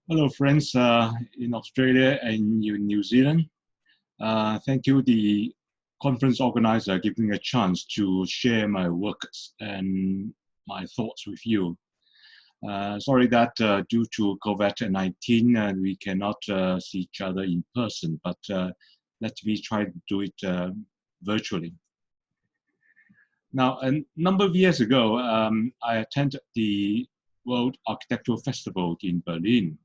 Hello, friends in Australia and in New Zealand. Thank you, the conference organizer, giving me a chance to share my works and my thoughts with you. Sorry that due to COVID-19, we cannot see each other in person, but let me try to do it virtually. Now, a number of years ago, I attended the World Architectural Festival in Berlin.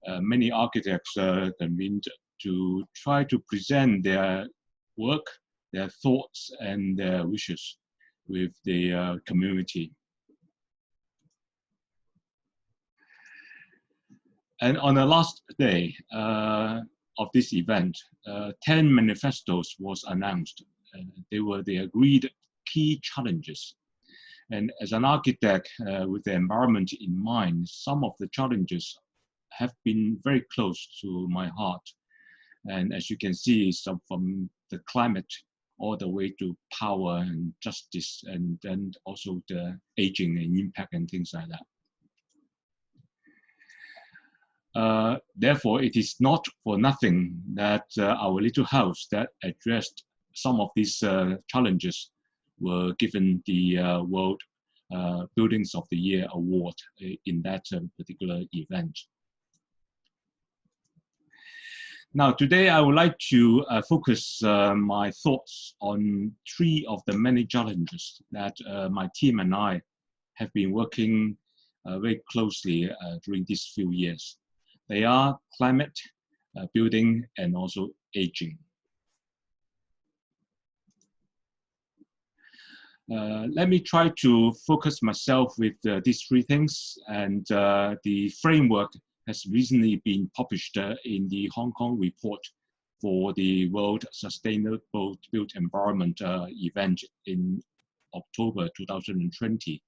Many architects convened to try to present their work, their thoughts, and their wishes with the community. And on the last day of this event, 10 manifestos was announced. They were the agreed key challenges. And as an architect with the environment in mind, some of the challenges have been very close to my heart. And as you can see, some from the climate all the way to power and justice, and then also the aging and impact and things like that. Therefore, it is not for nothing that our little house that addressed some of these challenges were given the World Buildings of the Year award in that particular event. Now, today I would like to focus my thoughts on three of the many challenges that my team and I have been working very closely during these few years. They are climate, building, and also aging. Let me try to focus myself with these three things, and the framework has recently been published in the Hong Kong report for the World Sustainable Built Environment event in October 2020.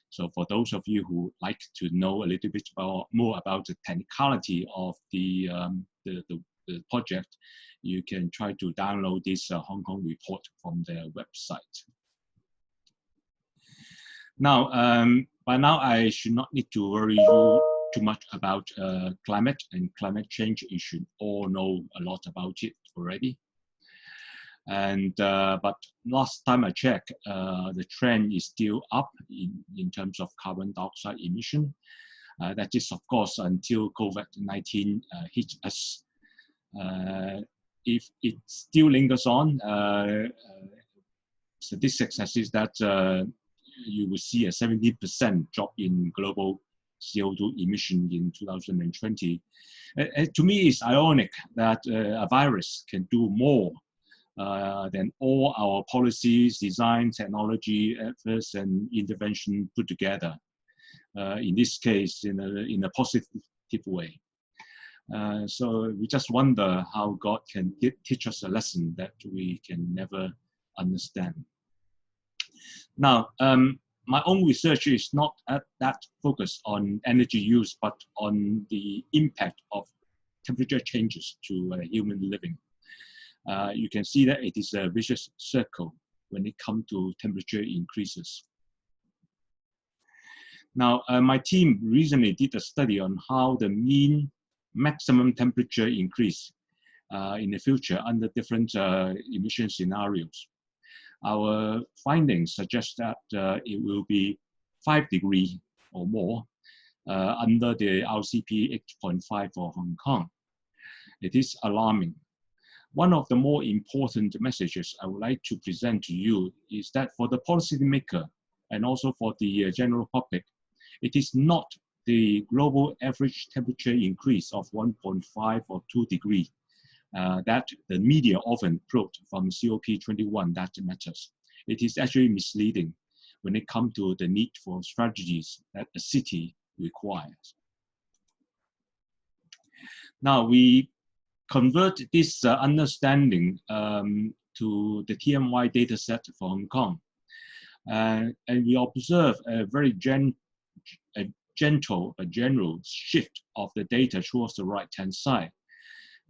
So for those of you who like to know a little bit more about the technicality of the project, you can try to download this Hong Kong report from their website. Now, by now I should not need to worry you too much about climate and climate change. You should all know a lot about it already. And but last time I checked, the trend is still up in terms of carbon dioxide emission. That is, of course, until COVID-19 hit us. If it still lingers on, statistics says that you will see a 70% drop in global CO2 emission in 2020. To me, it's ironic that a virus can do more than all our policies, design, technology, efforts, and intervention put together. In this case, in a positive way. So we just wonder how God can teach us a lesson that we can never understand. Now, my own research is not that focused on energy use, but on the impact of temperature changes to human living. You can see that it is a vicious circle when it comes to temperature increases. Now, my team recently did a study on how the mean maximum temperature increase in the future under different emission scenarios. Our findings suggest that it will be 5 degrees or more under the RCP 8.5 for Hong Kong. It is alarming. One of the more important messages I would like to present to you is that for the policymaker and also for the general public, it is not the global average temperature increase of 1.5 or 2 degrees that the media often quote from COP21 that matters. It is actually misleading when it comes to the need for strategies that a city requires. Now, we convert this understanding to the TMY data set for Hong Kong. And we observe a very gentle but general shift of the data towards the right-hand side.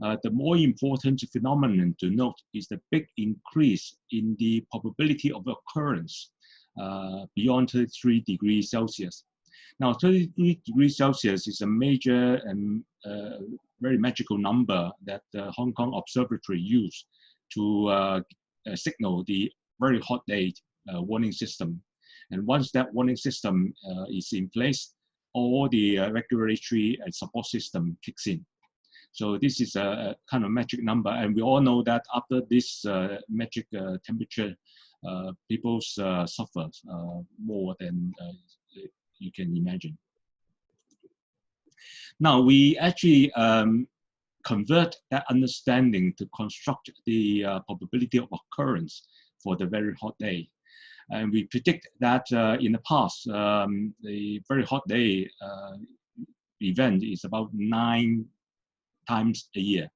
The more important phenomenon to note is the big increase in the probability of occurrence beyond 33 degrees Celsius. Now, 33 degrees Celsius is a major and very magical number that the Hong Kong Observatory used to signal the very hot day warning system. And once that warning system is in place, all the regulatory and support system kicks in. So this is a kind of magic number. And we all know that after this magic temperature, people suffer more than you can imagine. Now, we actually convert that understanding to construct the probability of occurrence for the very hot day. And we predict that in the past, the very hot day event is about 9 times a year.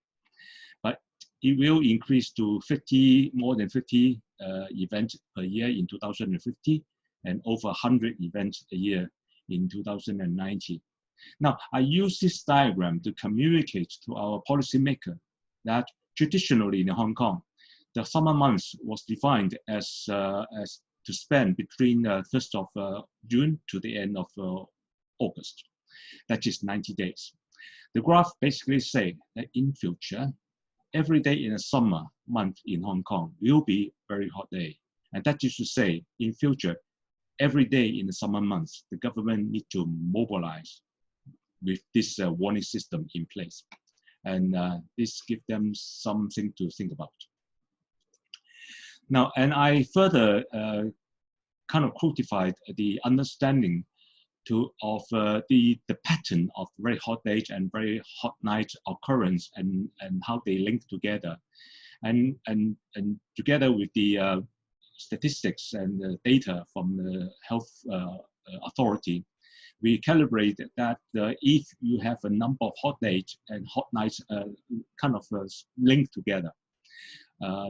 But it will increase to more than 50 events per year in 2050, and over 100 events a year in 2090. Now, I use this diagram to communicate to our policymaker that traditionally in Hong Kong, the summer months was defined as to spend between 1st of June to the end of August. That is 90 days. The graph basically say that in future, every day in a summer month in Hong Kong will be very hot day. And that is to say, in future, every day in the summer months, the government need to mobilize with this warning system in place. And this gives them something to think about. Now, and I further kind of codified the understanding of the pattern of very hot days and very hot night occurrence and how they link together. And together with the statistics and the data from the health authority, we calibrated that if you have a number of hot days and hot nights kind of linked together,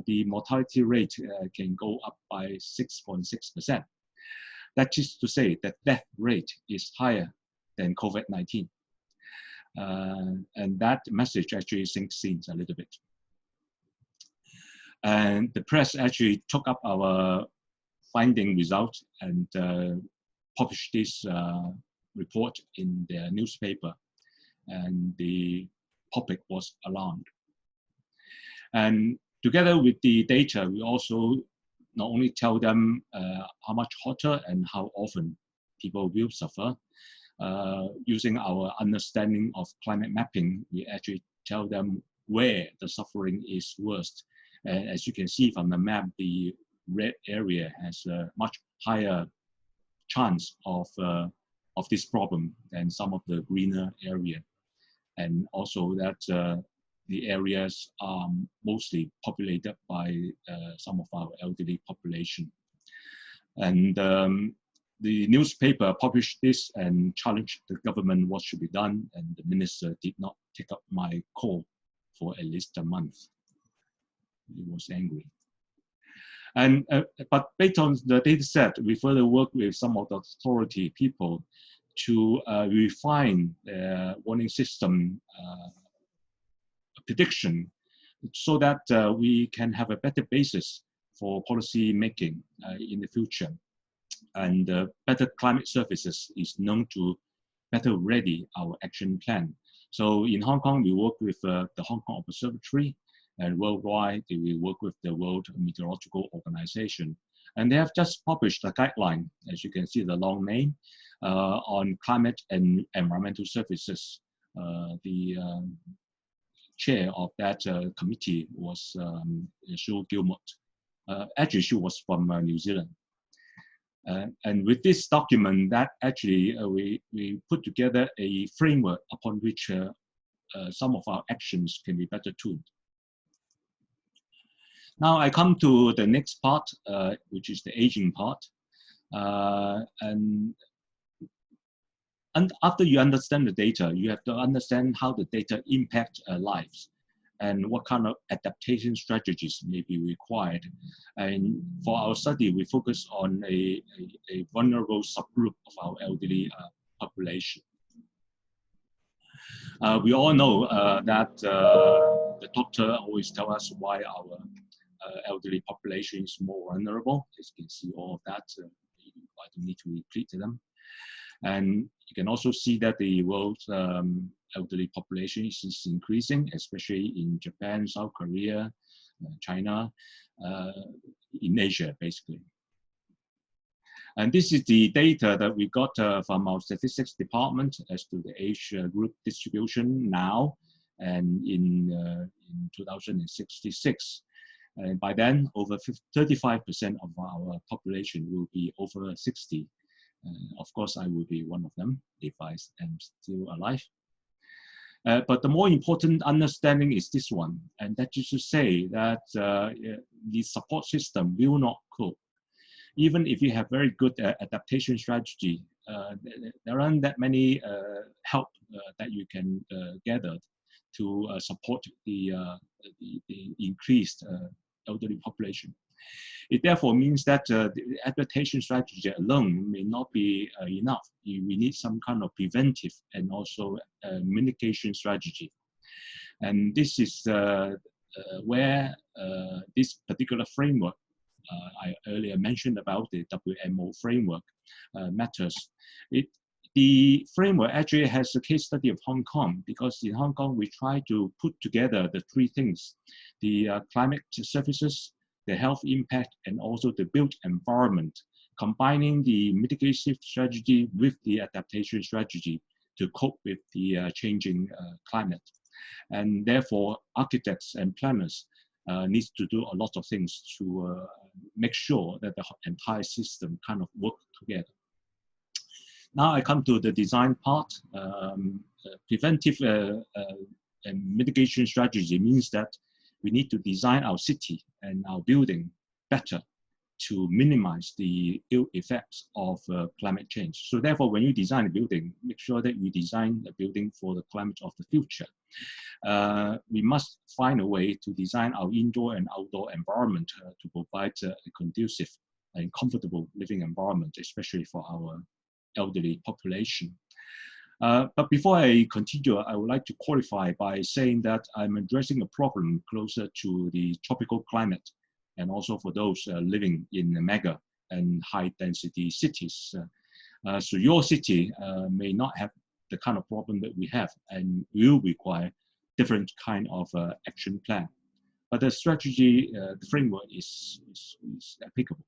the mortality rate can go up by 6.6%. That is to say that death rate is higher than COVID-19. And that message actually sinks in a little bit. And the press actually took up our finding results and published this report in their newspaper, and the public was alarmed. And together with the data, we also not only tell them how much hotter and how often people will suffer. Using our understanding of climate mapping, we actually tell them where the suffering is worst. And as you can see from the map, the red area has a much higher chance of this problem than some of the greener area. And also that the areas are mostly populated by some of our elderly population. And the newspaper published this and challenged the government what should be done, and the minister did not take up my call for at least a month. He was angry. And but based on the data set, we further worked with some of the authority people to refine the warning system prediction so that we can have a better basis for policy making in the future. And better climate services is known to better ready our action plan. So in Hong Kong, we work with the Hong Kong Observatory, and worldwide, we work with the World Meteorological Organization. And they have just published a guideline, as you can see the long name, on climate and environmental services. The chair of that committee was Sue Gilmore. Actually, she was from New Zealand. And with this document, that actually we put together a framework upon which some of our actions can be better tuned. Now I come to the next part, which is the aging part. And after you understand the data, you have to understand how the data impact lives and what kind of adaptation strategies may be required. And for our study, we focus on a vulnerable subgroup of our elderly population. We all know that the doctor always tell us why our elderly population is more vulnerable. As you can see all of that, I don't need to repeat them. And you can also see that the world's elderly population is increasing, especially in Japan, South Korea, China, in Asia, basically. And this is the data that we got from our statistics department as to the age group distribution now and in 2066. And by then, over 35% of our population will be over 60. Of course, I will be one of them if I am still alive. But the more important understanding is this one, and that is to say that the support system will not cope. Even if you have very good adaptation strategy, there aren't that many help that you can gather to support the increased elderly population. It therefore means that the adaptation strategy alone may not be enough. We need some kind of preventive and also mitigation strategy. And this is where this particular framework I earlier mentioned about, the WMO framework, matters. The framework actually has a case study of Hong Kong, because in Hong Kong we try to put together the three things: the climate services, the health impact, and also the built environment, combining the mitigation strategy with the adaptation strategy to cope with the changing climate. And therefore, architects and planners needs to do a lot of things to make sure that the entire system kind of work together. Now I come to the design part. Preventive and mitigation strategy means that we need to design our city and our building better to minimize the ill effects of climate change. So therefore, when you design a building, make sure that you design a building for the climate of the future. We must find a way to design our indoor and outdoor environment to provide a conducive and comfortable living environment, especially for our elderly population. But before I continue, I would like to qualify by saying that I'm addressing a problem closer to the tropical climate, and also for those living in mega and high density cities. So your city may not have the kind of problem that we have, and will require different kind of action plan. But the strategy, the framework is applicable.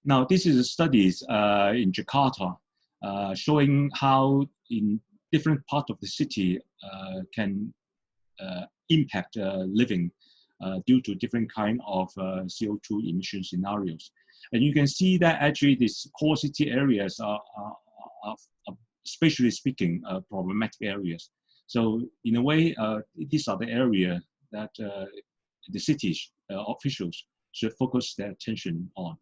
Now, this is a studies in Jakarta showing how in different parts of the city can impact living due to different kind of CO2 emission scenarios. And you can see that actually these core city areas are spatially speaking, problematic areas. So in a way, these are the areas that the city officials should focus their attention on.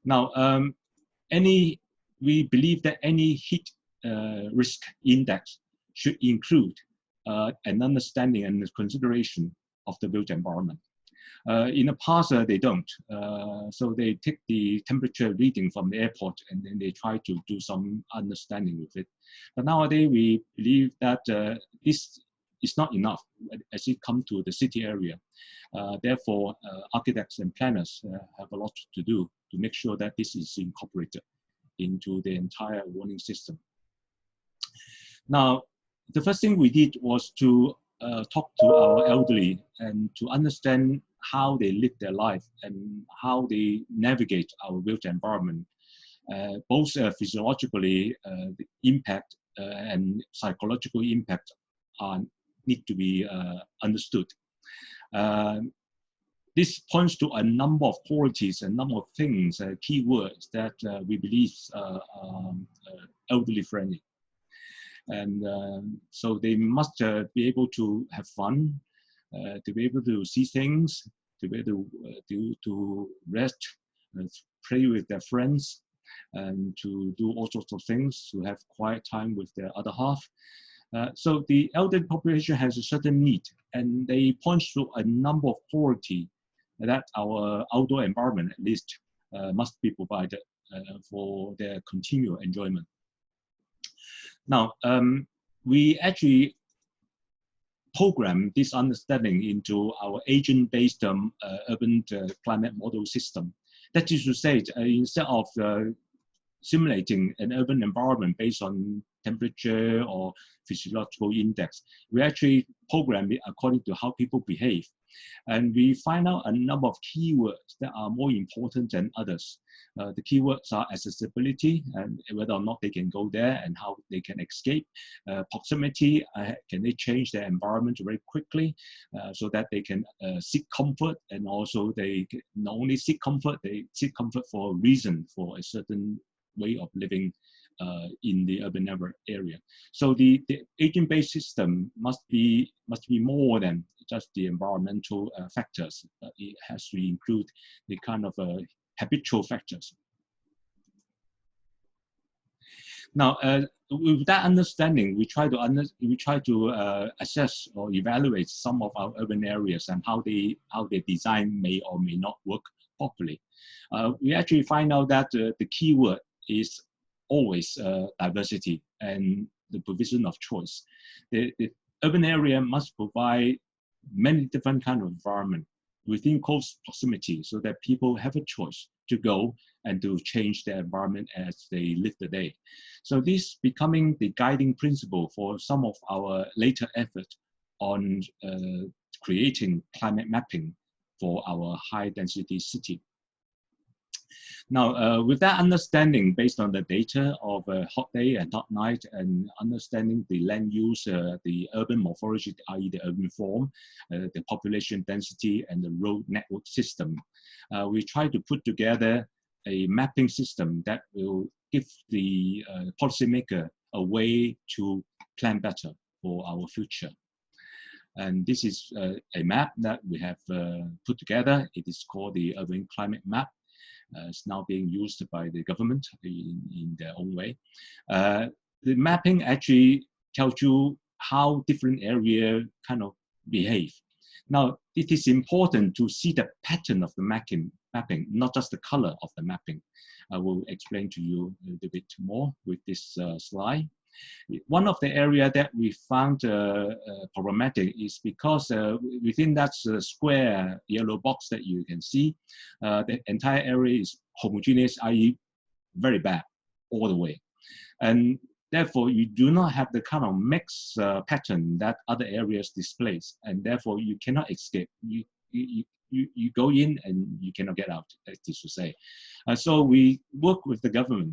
Now, we believe that any heat risk index should include an understanding and consideration of the built environment. In the past, they don't. So they take the temperature reading from the airport and then they try to do some understanding with it. But nowadays, we believe that this is not enough as it comes to the city area. Therefore, architects and planners have a lot to do to make sure that this is incorporated into the entire warning system. Now, the first thing we did was to talk to our elderly and to understand how they live their life and how they navigate our built environment. Both physiologically, the impact and psychological impact need to be understood. This points to a number of qualities, a number of things, keywords that we believe are elderly friendly. And so they must be able to have fun, to be able to see things, to be able to rest, play with their friends, and to do all sorts of things, to have quiet time with their other half. So the elderly population has a certain need, and they point to a number of qualities that our outdoor environment, at least, must be provided for their continual enjoyment. Now, we actually program this understanding into our agent-based urban climate model system. That is to say, instead of simulating an urban environment based on temperature or physiological index. We actually program it according to how people behave. And we find out a number of keywords that are more important than others. The keywords are accessibility, and whether or not they can go there and how they can escape. Proximity, can they change their environment very quickly so that they can seek comfort, and also they not only seek comfort, they seek comfort for a reason, for a certain way of living in the urban area. So the agent-based system must be more than just the environmental factors. It has to include the kind of habitual factors. Now, with that understanding, we try to assess or evaluate some of our urban areas and how their design may or may not work properly. We actually find out that the keyword is always diversity and the provision of choice. The urban area must provide many different kinds of environment within close proximity so that people have a choice to go and to change their environment as they live the day. So this becoming the guiding principle for some of our later effort on creating climate mapping for our high density city. Now, with that understanding, based on the data of hot day and hot night, and understanding the land use, the urban morphology, i.e. the urban form, the population density, and the road network system, we try to put together a mapping system that will give the policymaker a way to plan better for our future. And this is a map that we have put together. It is called the Urban Climate Map. It's now being used by the government in their own way. The mapping actually tells you how different areas kind of behave. Now, it is important to see the pattern of the mapping, not just the color of the mapping. I will explain to you a little bit more with this slide. One of the areas that we found problematic is because within that square yellow box that you can see, the entire area is homogeneous, i.e. very bad all the way. And therefore, you do not have the kind of mix pattern that other areas displays, and therefore you cannot escape. You go in and you cannot get out, as to say. So we work with the government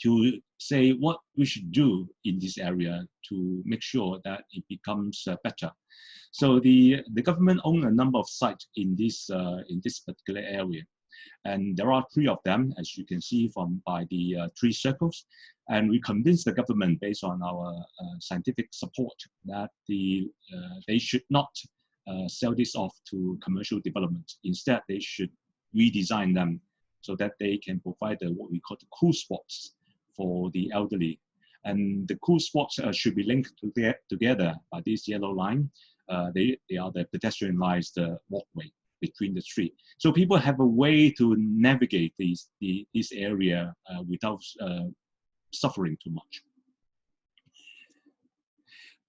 to say what we should do in this area to make sure that it becomes better. So the government owns a number of sites in this particular area, and there are 3 of them, as you can see by the 3 circles. And we convinced the government, based on our scientific support, that they should not sell this off to commercial development. Instead, they should redesign them so that they can provide what we call the cool spots for the elderly. And the cool spots should be linked together by this yellow line. They are the pedestrian lines, the walkway between the street. So people have a way to navigate this area without suffering too much.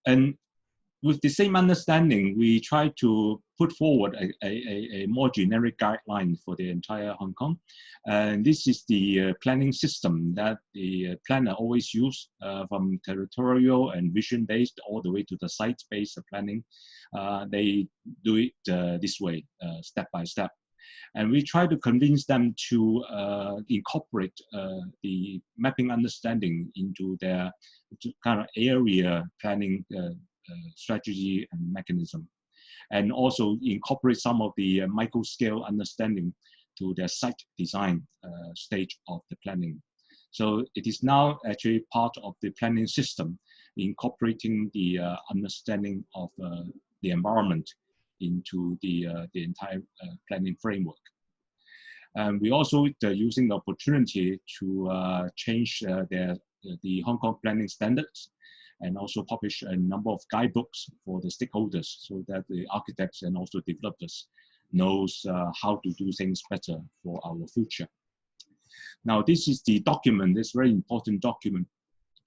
And with the same understanding, we try to put forward a more generic guideline for the entire Hong Kong. And this is the planning system that the planner always use, from territorial and vision-based all the way to the site-based planning. They do it this way, step by step. And we try to convince them to incorporate the mapping understanding into their kind of area planning strategy and mechanism, and also incorporate some of the micro-scale understanding to their site design stage of the planning. So it is now actually part of the planning system, incorporating the understanding of the environment into the entire planning framework. And we also using the opportunity to change the Hong Kong planning standards, and also publish a number of guidebooks for the stakeholders so that the architects and also developers knows how to do things better for our future. Now, this is the document, this very important document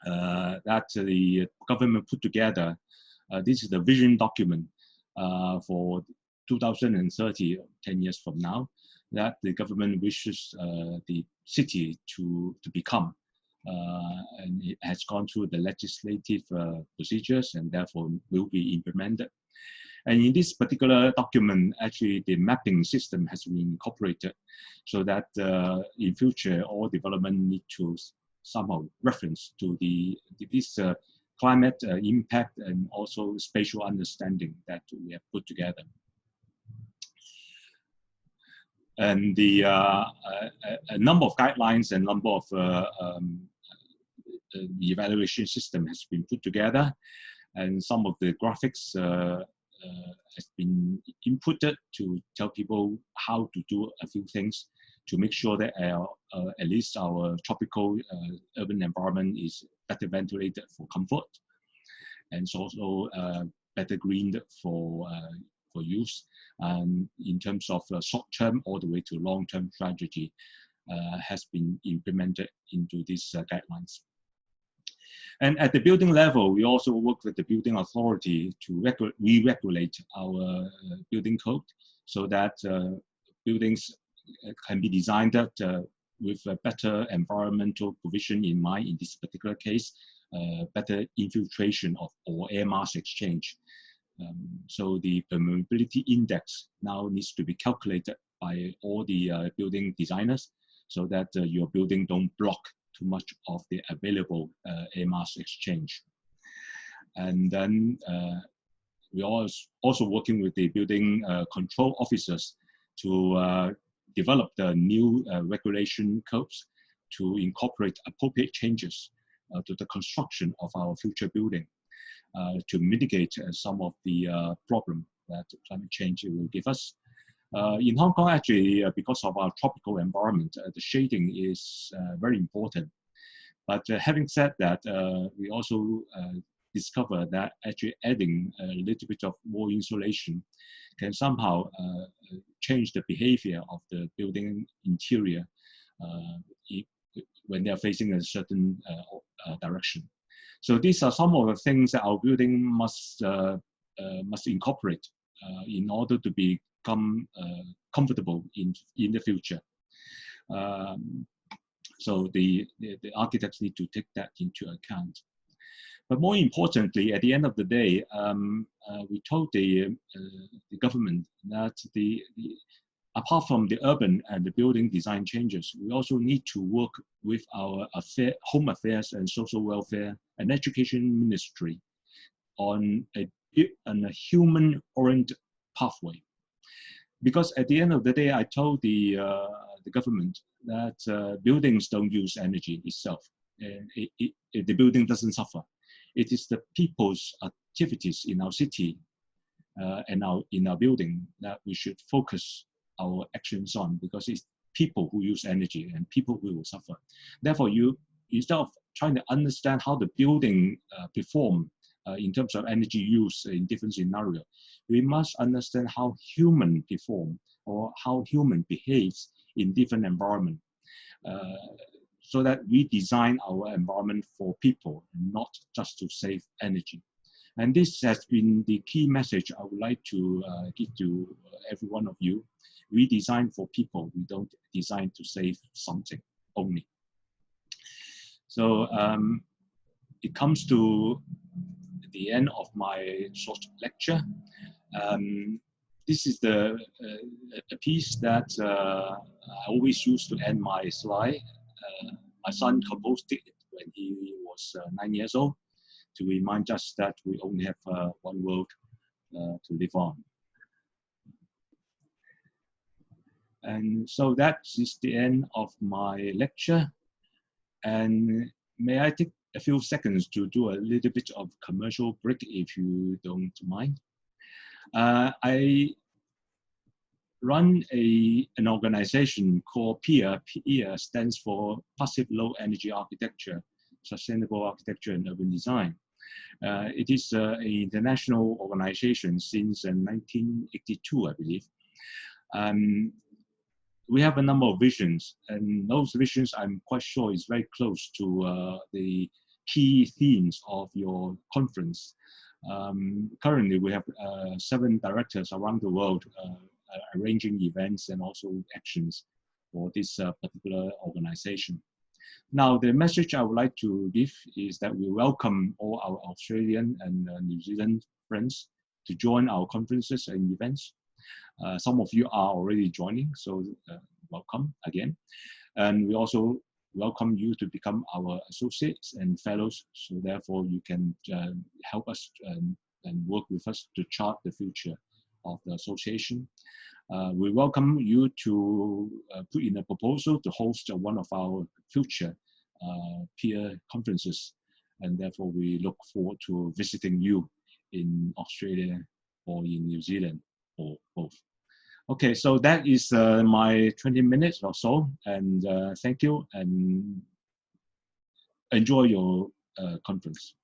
that the government put together. This is the vision document for 2030, 10 years from now, that the government wishes the city to become. And it has gone through the legislative procedures and therefore will be implemented. And in this particular document, actually the mapping system has been incorporated so that in future all development need to somehow reference to this climate impact and also spatial understanding that we have put together. And a number of guidelines and number of the evaluation system has been put together, and some of the graphics has been inputted to tell people how to do a few things to make sure that at least our tropical urban environment is better ventilated for comfort, and it's also better greened for use. And in terms of short-term all the way to long-term strategy has been implemented into these guidelines. And at the building level, we also work with the building authority to re-regulate our building code so that buildings can be designed with a better environmental provision in mind. In this particular case, better infiltration of or air mass exchange. So the permeability index now needs to be calculated by all the building designers so that your building don't block too much of the available air mass exchange. And then we are also working with the building control officers to develop the new regulation codes to incorporate appropriate changes to the construction of our future building to mitigate some of the problem that climate change will give us. In Hong Kong, actually, because of our tropical environment, the shading is very important. But having said that, we also discover that actually adding a little bit of more insulation can somehow change the behavior of the building interior when they are facing a certain direction. So these are some of the things that our building must incorporate in order to become comfortable in the future. So the architects need to take that into account. But more importantly, at the end of the day, we told the government that apart from the urban and the building design changes, we also need to work with our Home Affairs and Social Welfare and Education Ministry on a human-oriented pathway. Because at the end of the day, I told the government that buildings don't use energy itself. The building doesn't suffer. It is the people's activities in our city and in our building that we should focus our actions on, because it's people who use energy and people who will suffer. Therefore, instead of trying to understand how the building perform in terms of energy use in different scenarios, we must understand how human perform or how human behaves in different environment, so that we design our environment for people, not just to save energy. And this has been the key message I would like to give to every one of you. We design for people. We don't design to save something only. So it comes to the end of my short lecture. This is a piece that I always use to end my slide. My son composed it when he was 9 years old, to remind us that we only have one world to live on. And so that is the end of my lecture. And may I take a few seconds to do a little bit of commercial break, if you don't mind. I run an organization called PEAR. PEAR stands for Passive Low Energy Architecture, Sustainable Architecture and Urban Design. It is an international organization since 1982, I believe. We have a number of visions, and those visions I'm quite sure is very close to the key themes of your conference. Currently, we have 7 directors around the world arranging events and also actions for this particular organization. Now, the message I would like to give is that we welcome all our Australian and New Zealand friends to join our conferences and events. Some of you are already joining, so welcome again. And we also welcome you to become our associates and fellows, so therefore you can help us and work with us to chart the future of the association. We welcome you to put in a proposal to host one of our future peer conferences, and therefore we look forward to visiting you in Australia or in New Zealand or both. Okay, so that is my 20 minutes or so, and thank you and enjoy your conference.